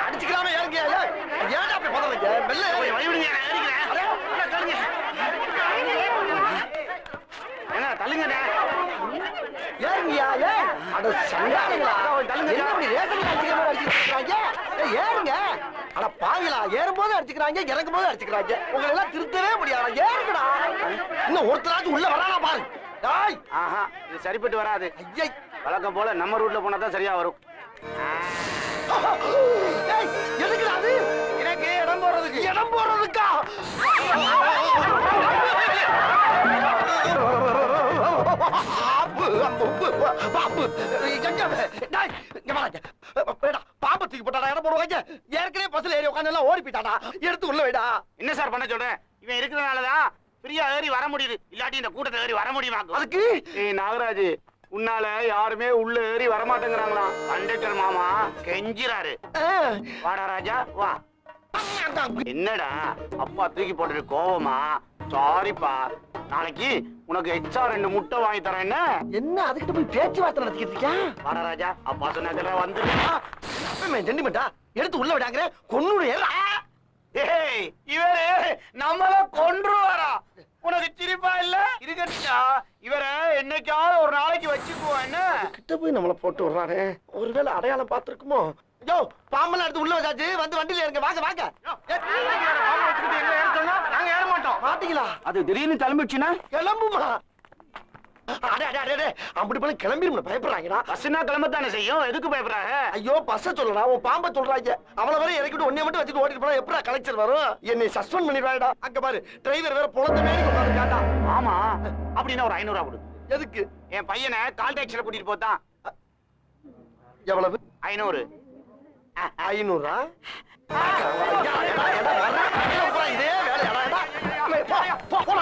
அடிச்சுக்கலாமே ஏறுங்க. ஏன்டா அப்படி பதறீங்க? மெல்ல வழிவிடுங்க. என்ன தள்ளுங்கண்ணே. ஏறுங்கயா. அட சண்டாளங்களா, ஏறுங்க. அட பாவிங்களா, ஏறும்போது அடிச்சுக்கிறாங்க, இறங்கும் போது அடிச்சுக்கிறாங்க. உங்களை எல்லாம் திருத்தவே முடியாது. ஏறுங்கடா. இன்னும் ஒருத்தராச்சும் உள்ள வரானா பாரு. ஆஹா, இது சரிப்பட்டு வராது. ஐயை, வழக்கம் போல நம்ம ரூட்ல போனா தான் சரியா வரும். எதுக்குடா அது? எனக்கு இடம் போறதுக்கு. இடம் போறதுக்கா? பாம்பு தூக்கி போட்டாடா, இடம் போடுவாங்க. ஏற்கனவே பஸ்ல ஏறி உட்காந்து எல்லாம் ஓடி போயிட்டாடா. எடுத்து உள்ள வைடா. என்ன சார் பண்ண சொல்றேன்? இவன் இருக்கிறதுனாலதான் ஃப்ரீயா ஏறி வர முடியுது. இல்லாட்டி இந்த கூட்டத்தை ஏறி வர முடியுமா? அதுக்கு நாகராஜ், உன்னால யாருமே உள்ள ஏறி வரமாட்டேங்கிறாங்களா? கண்டக்டர் மாமா கெஞ்சிராரு. வாடா ராஜா வா. என்னடா அப்பா தூக்கி போட்டு கோவமா? சாரிப்பா, நாளைக்கு உனக்கு எக்ஸ்ட்ரா 2 முட்டை வாங்கி தரேன். என்ன அதுக்கிட்ட போய் பேச்சுவார்த்தை நடத்திக்கிட்டு இருக்கியா? வாடா ராஜா, அப்பா சொன்ன வந்து ஜெண்டிமெண்டா எடுத்து உள்ள விடாங்க. கொன்னு இவரு நம்மள கொன்றுவாரா? உனக்கு சிரிப்பா இல்ல? இருக்கா இவரை என்னைக்காவது ஒரு நாளைக்கு வச்சுக்குவோம். என்ன கிட்ட போய் நம்மள போட்டு விடுறாரு. ஒருவேளை அடையாளம் பார்த்திருக்குமோ? யோ, பாம்பெல்லாம் எடுத்து உள்ள வச்சாச்சு. வந்து வண்டியில இருங்க. வாங்க வாங்க. நாங்க ஏற மாட்டோம். மாட்டீங்களா? அது திடீர்னு கிளம்பிடுச்சுன்னா கிளம்புமா? அப்படி போல கிளம்பிடும் பயப்படுறாங்கடா. பஸ்னா கிளம்பத்தானே செய்யும். எதுக்கு பயப்படுறாங்க? ஐயோ, பஸ்ஸ சொல்லடா, உன் பாம்ப சொல்றாங்க. அவள வரை இறக்கிட்டு ஒன்னே மட்டும் வச்சுட்டு ஓடிட்டு போனா எப்படா கலெக்டர் வரும்? என்னை சஸ்பெண்ட் பண்ணிடுவாடா. அங்க பாரு, டிரைவர் வேற பொழந்த மேலே கொண்டாந்துட்டாடா. ஆமா, அப்படின்னா ஒரு 500 கொடு. எதுக்கு? என் பையனை கால் டாக்ஸில கூட்டிட்டு போதான். எவ்வளவு? 500. 500? இதே வேலையாடா.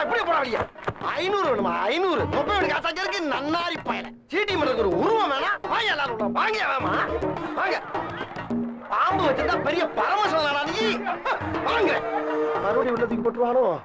இப்படி போடா வழியா. 500 வேணுமா? 500 தொப்பை காசாக்கு நன்னாரி பயல. சீட்டி மரத்துக்கு ஒரு உருவம் வேணா? வாங்க எல்லாரும் வாங்க. வேமா வாங்க. பாம்பு வச்சிருந்தா பெரிய பரமசம் வாங்க. மறுபடியும் உள்ள தூக்கி போட்டுருவானோ?